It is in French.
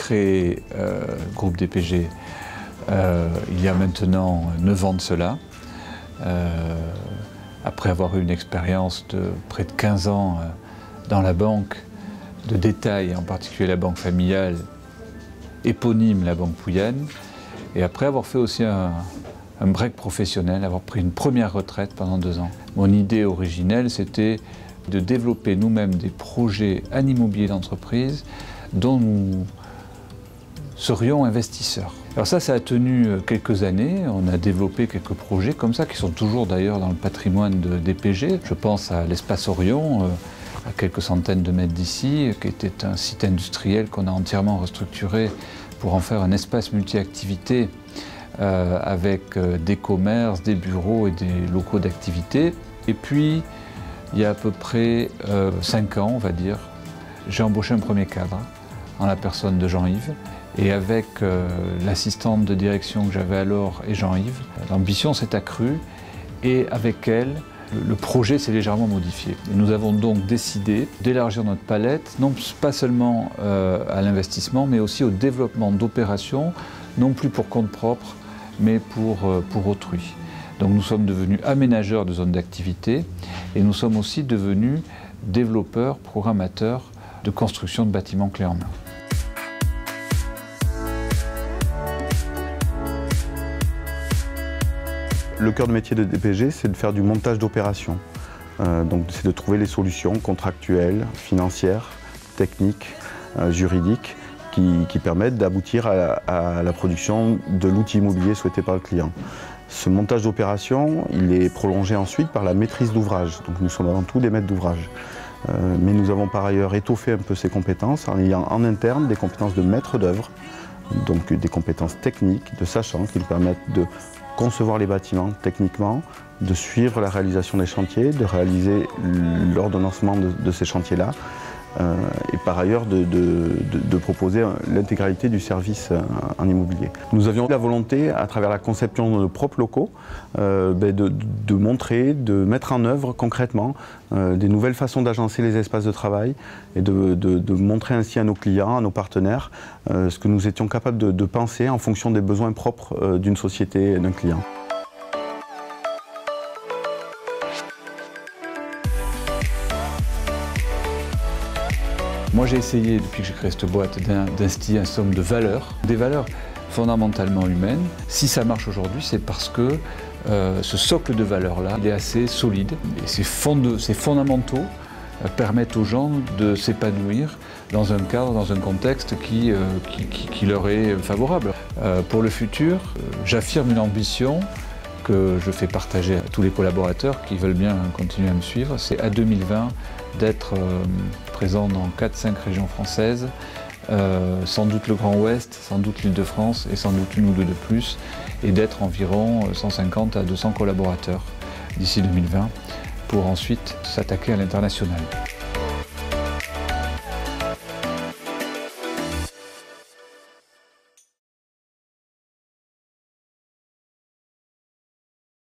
créé groupe DPG il y a maintenant 9 ans de cela, après avoir eu une expérience de près de 15 ans dans la banque de détail, en particulier la banque familiale, éponyme la banque Pouyanné, et après avoir fait aussi un break professionnel, avoir pris une première retraite pendant 2 ans. Mon idée originelle, c'était de développer nous-mêmes des projets en immobilier d'entreprise dont nous serions investisseurs. Alors ça a tenu quelques années. On a développé quelques projets comme ça, qui sont toujours d'ailleurs dans le patrimoine de DPG. Je pense à l'Espace Orion, à quelques centaines de mètres d'ici, qui était un site industriel qu'on a entièrement restructuré pour en faire un espace multi-activités avec des commerces, des bureaux et des locaux d'activité. Et puis, il y a à peu près 5 ans, on va dire, j'ai embauché un premier cadre en la personne de Jean-Yves. Et avec l'assistante de direction que j'avais alors et Jean-Yves, l'ambition s'est accrue et avec elle, le projet s'est légèrement modifié. Et nous avons donc décidé d'élargir notre palette, non pas seulement à l'investissement, mais aussi au développement d'opérations, non plus pour compte propre, mais pour autrui. Donc nous sommes devenus aménageurs de zones d'activité et nous sommes aussi devenus développeurs, programmateurs de construction de bâtiments clés en main. Le cœur de métier de DPG, c'est de faire du montage d'opérations. Donc c'est de trouver les solutions contractuelles, financières, techniques, juridiques qui permettent d'aboutir à la production de l'outil immobilier souhaité par le client. Ce montage d'opération, il est prolongé ensuite par la maîtrise d'ouvrage. Donc nous sommes avant tout des maîtres d'ouvrage. Mais nous avons par ailleurs étoffé un peu ces compétences en ayant en interne des compétences de maître d'œuvre, donc des compétences techniques, de sachants qui nous permettent de concevoir les bâtiments techniquement, de suivre la réalisation des chantiers, de réaliser l'ordonnancement de ces chantiers-là, et par ailleurs de proposer l'intégralité du service en immobilier. Nous avions la volonté, à travers la conception de nos propres locaux, de montrer, de mettre en œuvre concrètement des nouvelles façons d'agencer les espaces de travail et de montrer ainsi à nos clients, à nos partenaires, ce que nous étions capables de penser en fonction des besoins propres d'une société et d'un client. Moi, j'ai essayé, depuis que j'ai créé cette boîte, d'instiller un somme de valeurs, des valeurs fondamentalement humaines. Si ça marche aujourd'hui, c'est parce que ce socle de valeurs-là, il est assez solide. Et ces fondamentaux permettent aux gens de s'épanouir dans un cadre, dans un contexte qui leur est favorable. Pour le futur, j'affirme une ambition que je fais partager à tous les collaborateurs qui veulent bien continuer à me suivre. C'est à 2020 d'être présent dans 4-5 régions françaises, sans doute le Grand Ouest, sans doute l'Île-de-France et sans doute une ou deux de plus, et d'être environ 150 à 200 collaborateurs d'ici 2020 pour ensuite s'attaquer à l'international.